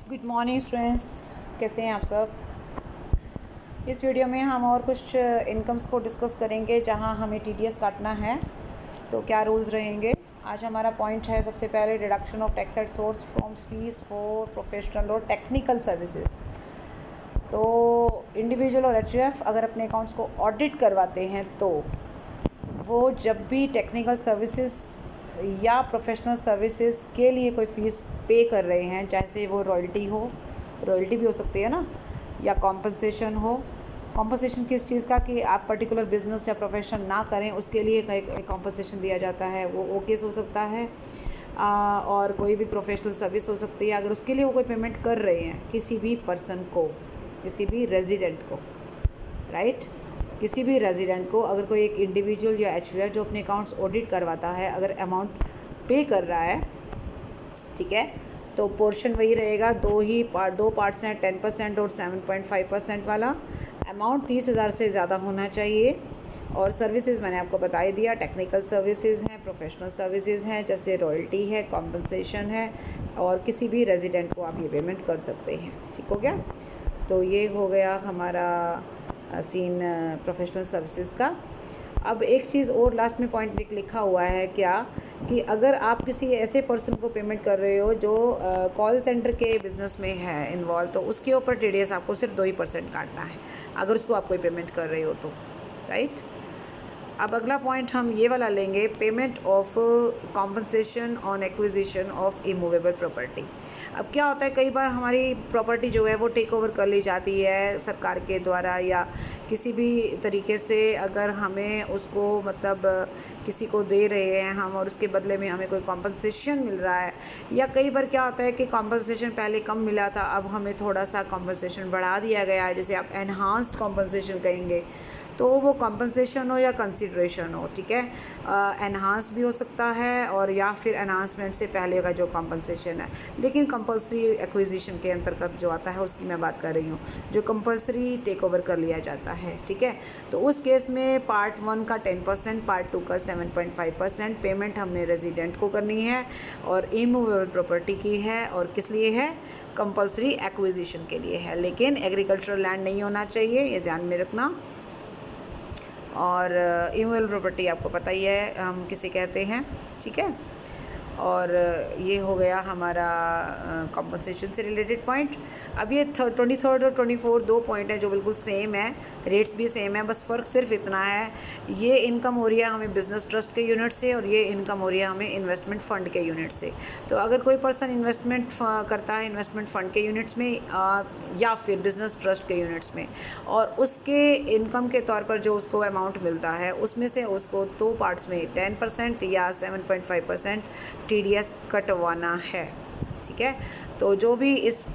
Good morning students, कैसे हैं आप सब। इस वीडियो में हम और कुछ इनकम्स को डिस्कस करेंगे जहां हमें टीडीएस काटना है। तो क्या रूल्स रहेंगे। आज हमारा पॉइंट है सबसे पहले deduction of tax at source from fees for professional और टेक्निकल सर्विसेज। तो इंडिविजुअल और एचयूएफ अगर अपने अकाउंट्स को ऑडिट करवाते हैं तो वो जब भी टेक्निकल सर्विसेज या प्रोफेशनल सर्विसेज के लिए कोई फ़ीस पे कर रहे हैं, जैसे वो रॉयल्टी भी हो सकती है ना, या कॉम्पनसेशन हो। कॉम्पनसेशन किस चीज़ का, कि आप पर्टिकुलर बिजनेस या प्रोफेशन ना करें उसके लिए एक कॉम्पनसेशन दिया जाता है। वो ओकेस हो सकता है और कोई भी प्रोफेशनल सर्विस हो सकती है। अगर उसके लिए वो कोई पेमेंट कर रहे हैं किसी भी पर्सन को, किसी भी रेजिडेंट को, राइट, किसी भी रेजिडेंट को अगर कोई एक इंडिविजुअल या एचयूएफ जो अपने अकाउंट्स ऑडिट करवाता है अगर अमाउंट पे कर रहा है, ठीक है, तो पोर्शन वही रहेगा। दो पार्ट्स हैं, 10% और 7.5% वाला। अमाउंट 30,000 से ज़्यादा होना चाहिए। और सर्विसेज मैंने आपको बता ही दिया, टेक्निकल सर्विसेज हैं, प्रोफेशनल सर्विसेज हैं, जैसे रॉयल्टी है, कॉम्पनसेशन है, और किसी भी रेजिडेंट को आप ये पेमेंट कर सकते हैं। ठीक हो गया। तो ये हो गया हमारा सीन प्रोफेशनल सर्विसेज का। अब एक चीज़ और लास्ट में पॉइंट लिखा हुआ है क्या, कि अगर आप किसी ऐसे पर्सन को पेमेंट कर रहे हो जो कॉल सेंटर के बिज़नेस में है इन्वॉल्व, तो उसके ऊपर टीडीएस आपको सिर्फ 2% काटना है अगर उसको आप कोई पेमेंट कर रहे हो तो, राइट। अब अगला पॉइंट हम ये वाला लेंगे, payment of compensation on acquisition of immovable property. अब क्या होता है, कई बार हमारी प्रॉपर्टी जो है वो टेक ओवर कर ली जाती है सरकार के द्वारा या किसी भी तरीके से। अगर हमें उसको मतलब किसी को दे रहे हैं हम और उसके बदले में हमें कोई कॉम्पनसेशन मिल रहा है, या कई बार क्या होता है कि कॉम्पनसेशन पहले कम मिला था, अब हमें थोड़ा सा कॉम्पनसेशन बढ़ा दिया गया है, जैसे आप एनहांस्ड कॉम्पनसेशन कहेंगे, तो वो कॉम्पनसेशन हो या कंसिडरेशन हो, ठीक है, एनहांस भी हो सकता है और या फिर एनहांसमेंट से पहले का जो कॉम्पनसेशन है। लेकिन कंपल्सरी एक्विजिशन के अंतर्गत जो आता है उसकी मैं बात कर रही हूँ, जो कंपल्सरी टेक ओवर कर लिया जाता है, ठीक है। तो उस केस में पार्ट 1 का 10%, पार्ट 2 का 7.5% पेमेंट हमने रेजिडेंट को करनी है और इमूवेबल प्रॉपर्टी की है। और किस लिए है, कंपल्सरी एक्विजिशन के लिए है। लेकिन एग्रीकल्चरल लैंड नहीं होना चाहिए, ये ध्यान में रखना। और इमूवेबल प्रॉपर्टी आपको पता ही है हम किसे कहते हैं, ठीक है। और ये हो गया हमारा कॉम्पनसेशन से रिलेटेड पॉइंट। अब ये 23rd और 24 दो पॉइंट हैं जो बिल्कुल सेम है, रेट्स भी सेम है, बस फ़र्क सिर्फ इतना है, ये इनकम हो रही है हमें बिज़नेस ट्रस्ट के यूनिट से और ये इनकम हो रही है हमें इन्वेस्टमेंट फ़ंड के यूनिट से। तो अगर कोई पर्सन इन्वेस्टमेंट करता है इन्वेस्टमेंट फ़ंड के यूनिट्स में या फिर बिज़नेस ट्रस्ट के यूनिट्स में, और उसके इनकम के तौर पर जो उसको अमाउंट मिलता है उसमें से उसको 2 पार्ट्स में 10% या 7.5% टीडीएस कटवाना है, ठीक है। तो जो भी इस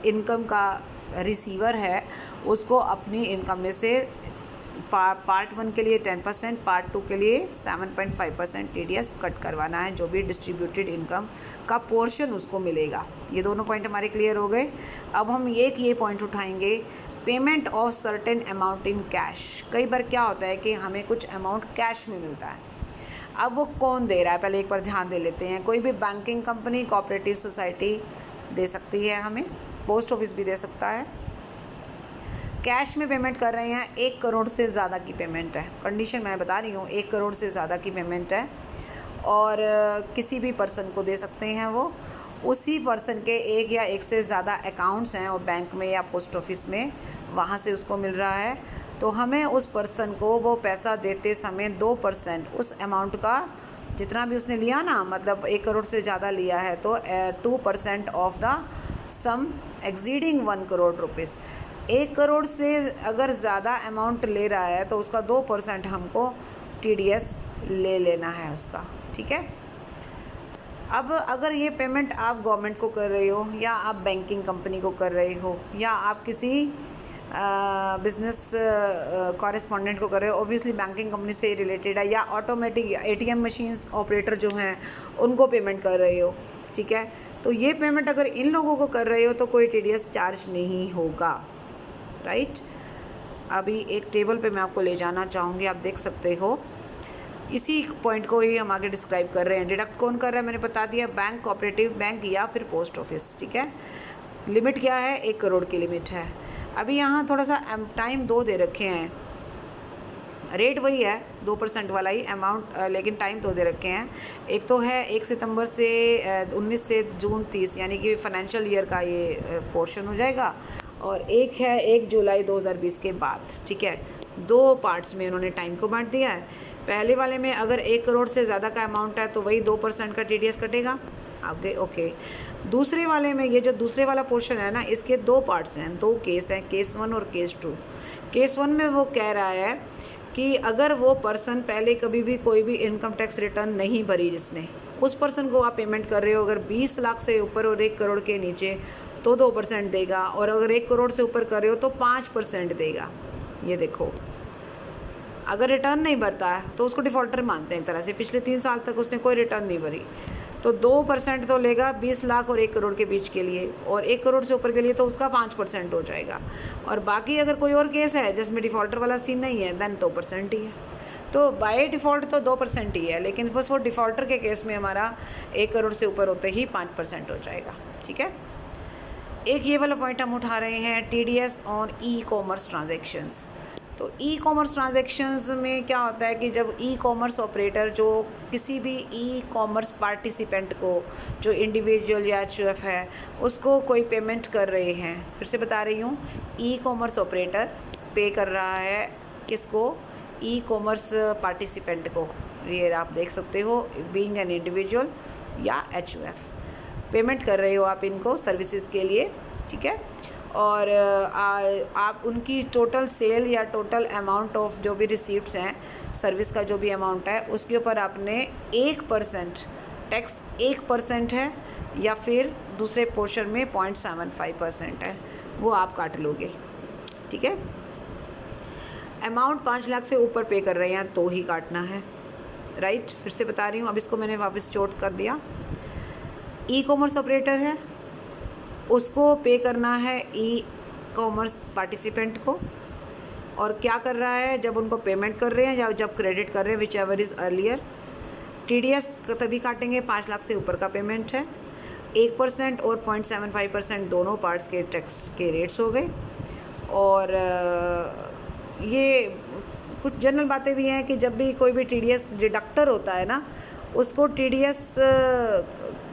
इनकम का रिसीवर है उसको अपनी इनकम में से पार्ट 1 के लिए 10%, पार्ट 2 के लिए 7.5% टीडीएस कट करवाना है, जो भी डिस्ट्रीब्यूटेड इनकम का पोर्शन उसको मिलेगा। ये दोनों पॉइंट हमारे क्लियर हो गए। अब हम ये पॉइंट उठाएंगे, payment of certain amount in cash. कई बार क्या होता है कि हमें कुछ अमाउंट कैश में मिलता है, अब वो कौन दे रहा है पहले एक बार ध्यान दे लेते हैं। कोई भी बैंकिंग कंपनी, कोऑपरेटिव सोसाइटी दे सकती है हमें, पोस्ट ऑफिस भी दे सकता है। कैश में पेमेंट कर रहे हैं, 1 करोड़ से ज़्यादा की पेमेंट है, कंडीशन मैं बता रही हूँ, 1 करोड़ से ज़्यादा की पेमेंट है और किसी भी पर्सन को दे सकते हैं। वो उसी पर्सन के एक या एक से ज़्यादा अकाउंट्स हैं और बैंक में या पोस्ट ऑफिस में, वहाँ से उसको मिल रहा है। तो हमें उस पर्सन को वो पैसा देते समय 2% उस अमाउंट का, जितना भी उसने लिया ना, मतलब 1 करोड़ से ज़्यादा लिया है तो 2% of the sum exceeding 1 crore rupees. 1 crore से अगर ज़्यादा अमाउंट ले रहा है तो उसका 2% हमको टीडीएस ले लेना है उसका, ठीक है। अब अगर ये पेमेंट आप गवर्नमेंट को कर रहे हो या आप बैंकिंग कंपनी को कर रहे हो या आप किसी बिज़नेस कॉरेस्पॉन्डेंट को कर रहे हो, ऑब्वियसली बैंकिंग कंपनी से रिलेटेड है, या ऑटोमेटिक एटीएम मशीन्स ऑपरेटर जो हैं उनको पेमेंट कर रहे हो, ठीक है। तो ये पेमेंट अगर इन लोगों को कर रहे हो तो कोई टीडीएस चार्ज नहीं होगा, राइट। अभी एक टेबल पे मैं आपको ले जाना चाहूँगी, आप देख सकते हो, इसी पॉइंट को ही हम आगे डिस्क्राइब कर रहे हैं। डिडक्ट कौन कर रहा है मैंने बता दिया, बैंक, कोऑपरेटिव बैंक या फिर पोस्ट ऑफिस, ठीक है। लिमिट क्या है, 1 करोड़ की लिमिट है। अभी यहाँ थोड़ा सा टाइम 2 दे रखे हैं, रेट वही है 2% वाला ही अमाउंट, लेकिन टाइम 2 दे रखे हैं। एक तो है 1 सितंबर से 19 से जून 30, यानी कि फाइनेंशियल ईयर का ये पोर्शन हो जाएगा, और एक है 1 जुलाई 2020 के बाद। ठीक है, 2 पार्ट्स में उन्होंने टाइम को बांट दिया है। पहले वाले में अगर 1 करोड़ से ज़्यादा का अमाउंट है तो वही 2% का TDS कटेगा आगे। ओके, दूसरे वाले में, ये जो दूसरे वाला पोर्शन है ना, इसके 2 पार्ट्स हैं, 2 केस हैं, केस 1 और केस 2। केस 1 में वो कह रहा है कि अगर वो पर्सन पहले कभी भी कोई भी इनकम टैक्स रिटर्न नहीं भरी जिसने, उस पर्सन को आप पेमेंट कर रहे हो, अगर 20 लाख से ऊपर और 1 करोड़ के नीचे तो 2% देगा, और अगर 1 करोड़ से ऊपर कर रहे हो तो 5% देगा। ये देखो, अगर रिटर्न नहीं भरता है तो उसको डिफ़ॉल्टर मानते हैं एक तरह से। पिछले 3 साल तक उसने कोई रिटर्न नहीं भरी, तो 2% तो लेगा 20 लाख और 1 करोड़ के बीच के लिए, और 1 करोड़ से ऊपर के लिए तो उसका 5% हो जाएगा। और बाकी अगर कोई और केस है जिसमें डिफ़ॉल्टर वाला सीन नहीं है, देन 2% ही है। तो बाय डिफ़ॉल्ट तो 2% ही है, लेकिन बस वो डिफ़ॉल्टर के केस में हमारा 1 करोड़ से ऊपर होते ही 5% हो जाएगा। ठीक है, एक ये वाला पॉइंट हम उठा रहे हैं, TDS ऑन ई-कॉमर्स ट्रांजेक्शन्स। तो ई-कॉमर्स ट्रांजेक्शन्स में क्या होता है कि जब ई-कॉमर्स ऑपरेटर जो किसी भी ई-कॉमर्स पार्टिसिपेंट को, जो इंडिविजुअल या HUF है, उसको कोई पेमेंट कर रहे हैं, फिर से बता रही हूँ, ई-कॉमर्स ऑपरेटर पे कर रहा है किसको, ई-कॉमर्स पार्टिसिपेंट को। ये आप देख सकते हो, बीइंग एन इंडिविजुअल या HUF पेमेंट कर रहे हो आप इनको सर्विसेज के लिए। ठीक है, और आप उनकी टोटल सेल या टोटल अमाउंट ऑफ जो भी रिसीप्ट्स हैं, सर्विस का जो भी अमाउंट है, उसके ऊपर आपने 1% टैक्स 1% है, या फिर दूसरे पोर्शन में 0.75% है, वो आप काट लोगे। ठीक है, अमाउंट 5 लाख से ऊपर पे कर रहे हैं तो ही काटना है। राइट, फिर से बता रही हूँ, अब इसको मैंने वापस नोट कर दिया। ई-कॉमर्स ऑपरेटर है, उसको पे करना है ई-कॉमर्स पार्टिसिपेंट को, और क्या कर रहा है, जब उनको पेमेंट कर रहे हैं या जब क्रेडिट कर रहे हैं, which ever is earlier, TDS तभी काटेंगे 5 लाख से ऊपर का पेमेंट है। 1% और 0.75% दोनों पार्ट्स के टैक्स के रेट्स हो गए। और ये कुछ जनरल बातें भी हैं कि जब भी कोई भी TDS डिडक्टर होता है ना, उसको TDS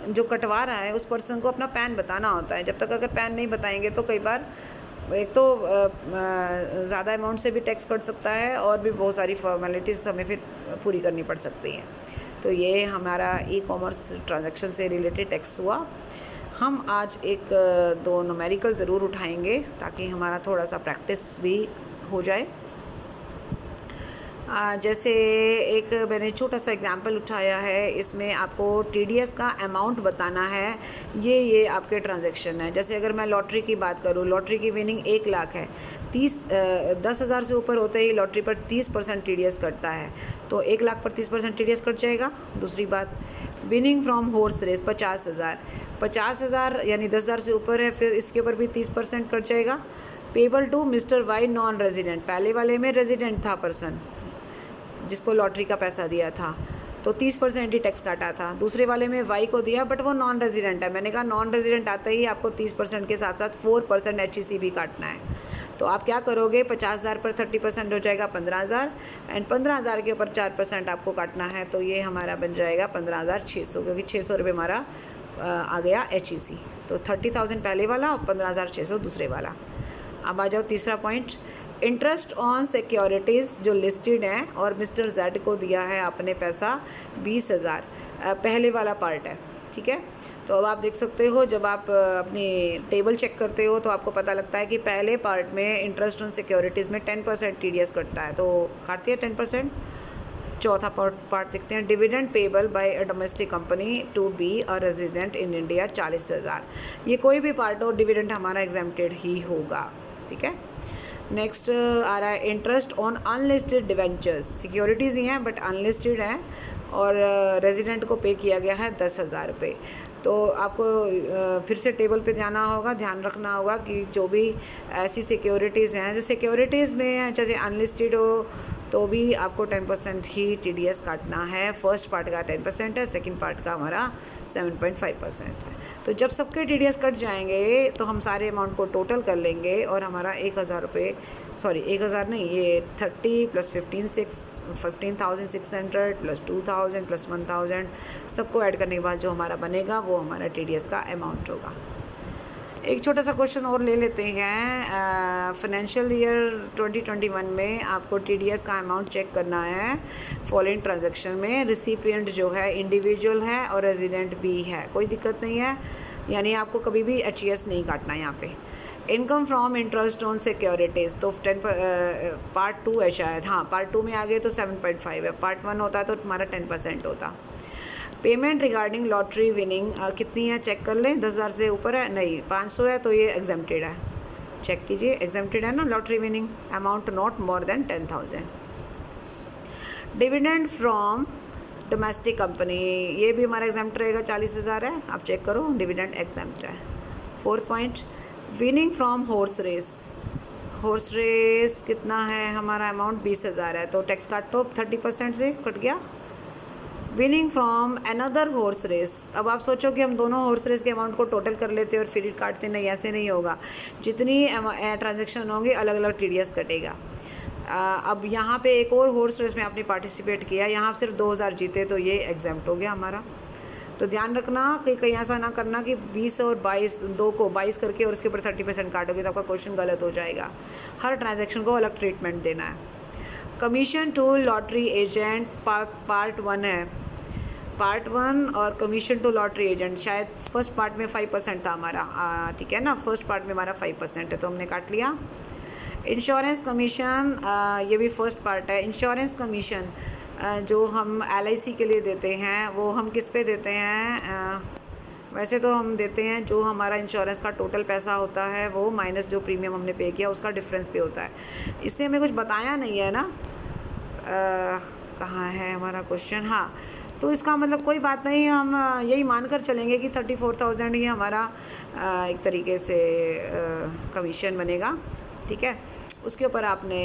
जो कटवा रहा है उस पर्सन को अपना पैन बताना होता है। जब तक अगर पैन नहीं बताएंगे तो कई बार एक तो ज़्यादा अमाउंट से भी टैक्स कट सकता है, और भी बहुत सारी फॉर्मेलिटीज़ हमें फिर पूरी करनी पड़ सकती हैं। तो ये हमारा ई-कॉमर्स ट्रांजैक्शन से रिलेटेड टैक्स हुआ। हम आज 1-2 न्यूमेरिकल ज़रूर उठाएंगे ताकि हमारा थोड़ा सा प्रैक्टिस भी हो जाए। जैसे एक मैंने छोटा सा एग्जांपल उठाया है, इसमें आपको TDS का अमाउंट बताना है। ये आपके ट्रांजैक्शन है। जैसे अगर मैं लॉटरी की बात करूँ, लॉटरी की विनिंग 1 लाख है, 10,000 से ऊपर होते ही लॉटरी पर 30% TDS कटता है, तो 1 लाख पर 30% TDS कट जाएगा। दूसरी बात, विनिंग फ्रॉम हॉर्स रेस 50,000 यानी 10,000 से ऊपर है, फिर इसके ऊपर भी 30% कट जाएगा। Payable to mister Y non resident, पहले वाले में रेजिडेंट था पर्सन जिसको लॉटरी का पैसा दिया था, तो 30% ही टैक्स काटा था। दूसरे वाले में वाई को दिया बट वो नॉन रेजिडेंट है, मैंने कहा नॉन रेजिडेंट आते ही आपको 30% के साथ साथ 4% HEC भी काटना है। तो आप क्या करोगे, 50,000 पर 30% हो जाएगा 15,000, एंड 15,000 के ऊपर 4% आपको काटना है, तो ये हमारा बन जाएगा 15,600, क्योंकि 600 रुपये हमारा आ गया HEC। तो 30,000 पहले वाला और 15,600 दूसरे वाला। अब आ जाओ तीसरा पॉइंट, इंटरेस्ट ऑन सिक्योरिटीज़ जो लिस्टेड हैं और मिस्टर जेड को दिया है आपने पैसा 20,000, पहले वाला पार्ट है। ठीक है, तो अब आप देख सकते हो, जब आप अपनी टेबल चेक करते हो तो आपको पता लगता है कि पहले पार्ट में इंटरेस्ट ऑन सिक्योरिटीज़ में 10% TDS कटता है, तो काटती है 10%। चौथा पार्ट देखते हैं, dividend payable by a domestic company to be a resident in India 40,000। ये कोई भी पार्ट हो, डिविडेंड हमारा एग्जेम्प्टेड ही होगा। ठीक है, नेक्स्ट आ रहा है interest on unlisted debentures, securities ही हैं बट अनलिस्टेड हैं, और रेजिडेंट को पे किया गया है 10,000 रुपये। तो आपको फिर से टेबल पे जाना होगा, ध्यान रखना होगा कि जो भी ऐसी सिक्योरिटीज़ हैं, जो सिक्योरिटीज़ में जैसे अनलिस्टेड हो तो भी आपको 10% ही TDS काटना है। फर्स्ट पार्ट का 10% है, सेकंड पार्ट का हमारा 7.5% है। तो जब सबके TDS कट जाएंगे तो हम सारे अमाउंट को टोटल कर लेंगे और हमारा 1,000 रुपये, सॉरी 1,000 नहीं, ये 30 + 15,600 + 2,000 + 1,000 सबको ऐड करने के बाद जो हमारा बनेगा वो हमारा TDS का अमाउंट होगा। एक छोटा सा क्वेश्चन और ले लेते हैं। फाइनेंशियल ईयर 2021 में आपको TDS का अमाउंट चेक करना है। फॉलोइंग ट्रांजैक्शन में रिसिपिएंट जो है इंडिविजुअल है और रेजिडेंट भी है, कोई दिक्कत नहीं है, यानी आपको कभी भी HES नहीं काटना है यहाँ पे। Income from interest on securities तो 10 पार्ट 2 है शायद, हाँ पार्ट 2 में आ गए तो 7.5 है, पार्ट 1 होता है तो हमारा 10% होता। पेमेंट रिगार्डिंग लॉटरी विनिंग कितनी है चेक कर लें, 10,000 से ऊपर है, नहीं 500 है तो ये एग्जेम्प्टेड है, चेक कीजिए एग्जेम्प्टेड है ना lottery winning, amount not more than 10,000। Dividend from domestic company ये भी हमारा एग्जाम्प्ट रहेगा, 40,000 है, आप चेक करो डिविडेंड एग्जाम्प्ट है। 4 point winning from horse race कितना है हमारा अमाउंट 20,000 है, तो टैक्स काटो 30% से कट गया। Winning from another horse race, अब आप सोचो कि हम दोनों हॉर्स रेस के अमाउंट को टोटल कर लेते और फिर काटते, नहीं ऐसे नहीं होगा, जितनी ट्रांजैक्शन होंगी अलग अलग TDS कटेगा। अब यहाँ पे एक और हॉर्स रेस में आपने पार्टिसिपेट किया, यहाँ सिर्फ 2,000 जीते तो ये एग्जाम्प्ट हो गया हमारा। तो ध्यान रखना कि कहीं ऐसा ना करना कि 20 और 22 दो को 22 करके और उसके ऊपर 30% काटोगे तो आपका क्वेश्चन गलत हो जाएगा। हर ट्रांजैक्शन को अलग ट्रीटमेंट देना है। Commission to lottery agent part 1 है, पार्ट 1 और कमीशन टू लॉटरी एजेंट शायद फर्स्ट पार्ट में 5% था हमारा, ठीक है ना, फर्स्ट पार्ट में हमारा 5% है तो हमने काट लिया। इंश्योरेंस कमीशन ये भी फर्स्ट पार्ट है। इंश्योरेंस कमीशन जो हम LIC के लिए देते हैं वो हम किस पे देते हैं, वैसे तो हम देते हैं जो हमारा इंश्योरेंस का टोटल पैसा होता है वो माइनस जो प्रीमियम हमने पे किया उसका डिफरेंस पे होता है। इसलिए हमें कुछ बताया नहीं है ना, कहाँ है हमारा क्वेश्चन, हाँ तो इसका मतलब कोई बात नहीं, हम यही मानकर चलेंगे कि 34,000 ही हमारा एक तरीके से कमीशन बनेगा, ठीक है। उसके ऊपर आपने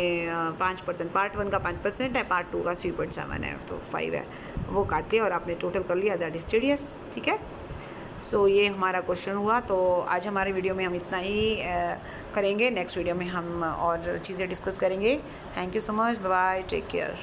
5%, पार्ट 1 का 5% है, पार्ट 2 का 3.7 है तो 5 है, वो काट दिया और आपने टोटल कर लिया, दैट इज TDS, ठीक है। सो ये हमारा क्वेश्चन हुआ। तो आज हमारे वीडियो में हम इतना ही करेंगे, नेक्स्ट वीडियो में हम और चीज़ें डिस्कस करेंगे। Thank you so much, bye, take care.